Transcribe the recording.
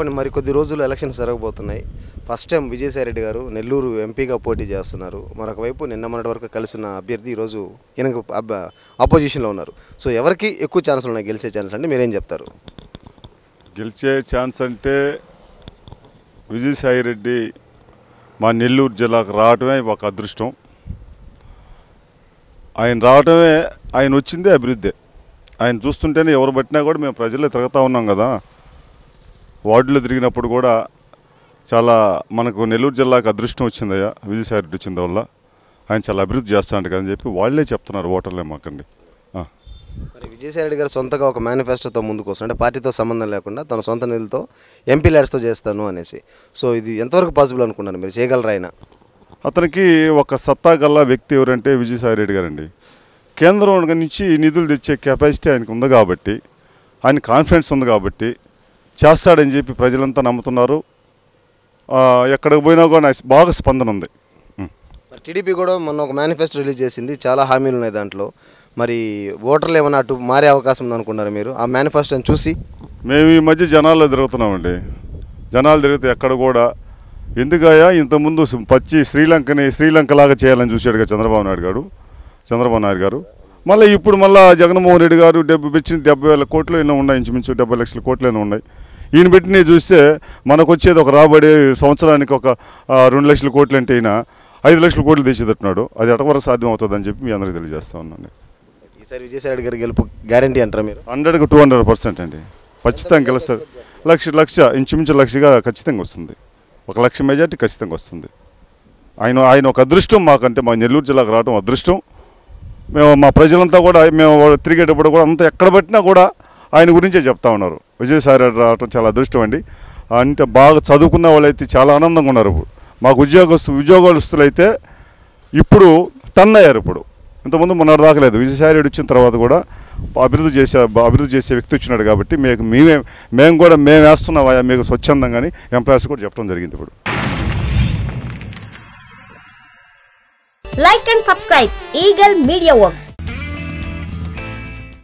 మరి కొద్ది రోజులు ఎలక్షన్స్ జరగబోతున్నాయి. ఫస్ట్ టైం విజయసాయి రెడ్డి గారు నెల్లూరు ఎంపీగా పోటీ చేస్తున్నారు. మరొక వైపు నిన్న మొన్నటి వరకు కలిసిన అభ్యర్థి ఈరోజు ఈయనకు ఆపోజిషన్లో ఉన్నారు. సో ఎవరికి ఎక్కువ ఛాన్సులు ఉన్నాయి గెలిచే ఛాన్స్ అంటే మీరేం చెప్తారు? గెలిచే ఛాన్స్ అంటే విజయసాయి రెడ్డి మా నెల్లూరు జిల్లాకు రావటమే ఒక అదృష్టం. ఆయన రావటమే, ఆయన వచ్చిందే అభివృద్ధి. ఆయన చూస్తుంటేనే ఎవరు పట్టినా కూడా మేము ప్రజల్లో తిరుగుతూ ఉన్నాం కదా, వార్డులో తిరిగినప్పుడు కూడా చాలా మనకు నెల్లూరు జిల్లాకు అదృష్టం వచ్చిందయ్యా విజయసాయి రెడ్డి వచ్చింది వల్ల. ఆయన చాలా అభివృద్ధి చేస్తాడు కదని చెప్పి వాళ్ళే చెప్తున్నారు ఓటర్లే మాకండి. మరి విజయసాయి రెడ్డి గారు సొంతగా ఒక మేనిఫెస్టోతో ముందుకు వస్తుంది, అంటే పార్టీతో సంబంధం లేకుండా తన సొంత నిధులతో ఎంపీ ల్యాడ్స్తో చేస్తాను అనేసి. సో ఇది ఎంతవరకు పాసిబుల్ అనుకున్నారు, మీరు చేయగలరా? ఆయన అతనికి ఒక సత్తా గల్ల వ్యక్తి ఎవరంటే విజయసాయి రెడ్డి గారండి. కేంద్రం నుంచి నిధులు తెచ్చే కెపాసిటీ ఆయనకు ఉంది కాబట్టి, ఆయన కాన్ఫిడెన్స్ ఉంది కాబట్టి చేస్తాడని చెప్పి ప్రజలంతా నమ్ముతున్నారు. ఎక్కడికి పోయినా కూడా బాగా స్పందన ఉంది. టీడీపీ కూడా మొన్న ఒక మేనిఫెస్టో రిలీజ్ చేసింది, చాలా హామీలు ఉన్నాయి దాంట్లో. మరి ఓటర్లు ఏమన్నా అటు మారే అవకాశం ఉందనుకున్నారు మీరు ఆ మేనిఫెస్టోని చూసి? మేము ఈ మధ్య జనాల్లో తిరుగుతున్నామండి. జనాలు తిరిగితే ఎక్కడ కూడా ఎందుకయ్యా ఇంతకుముందు పచ్చి శ్రీలంకలాగా చేయాలని చూశాడుగా చంద్రబాబు నాయుడు గారు. మళ్ళీ ఇప్పుడు జగన్మోహన్ రెడ్డి గారు 70,000 కోట్లు ఎన్నో ఉన్నాయి, ఇంచుమించు 70 లక్షల కోట్లు ఎన్నో ఉన్నాయి. ఈయన పెట్టినవి చూస్తే మనకు వచ్చేది ఒక రాబడి సంవత్సరానికి ఒక 2 లక్షల కోట్లు అంటే ఈయన 5 లక్షల కోట్లు తెచ్చేటట్టున్నాడు. అది ఎటవరకు సాధ్యం అవుతుందని చెప్పి మీ అందరికీ తెలియజేస్తా ఉన్నాను. ఈసారి విజయసాయి రెడ్డి గారి గెలుపు గ్యారంటీ అంటారా మీరు? 100కి 200% అండి, ఖచ్చితంగా గెలుస్తారు. లక్ష ఇంచుమించు లక్షగా ఖచ్చితంగా వస్తుంది. 1 లక్ష మెజార్టీ ఖచ్చితంగా వస్తుంది. ఆయన ఒక అదృష్టం మాకంటే, మా నెల్లూరు జిల్లాకు రావడం అదృష్టం. మేము మా ప్రజలంతా కూడా మేము తిరిగేటప్పుడు కూడా అంతా ఎక్కడ పట్టినా కూడా ఆయన గురించే చెప్తా ఉన్నారు. విజయసాయి రెడ్డి రావడం చాలా అదృష్టం అండి. అంటే బాగా చదువుకున్న వాళ్ళు అయితే చాలా ఆనందంగా ఉన్నారు. మాకు ఉద్యోగస్తులు అయితే ఇప్పుడు టన్ అయ్యారు. ఇప్పుడు ఇంతకుముందు మొన్నటి దాకా లేదు. విజయసాయి రెడ్డి వచ్చిన తర్వాత కూడా అభివృద్ధి చేసే వ్యక్తి వచ్చినాడు కాబట్టి మేము వేస్తున్నాం మీకు స్వచ్ఛందంగాని ఎంప్లాయర్స్ కూడా చెప్పడం జరిగింది. ఇప్పుడు Like and subscribe Eagle Media Works.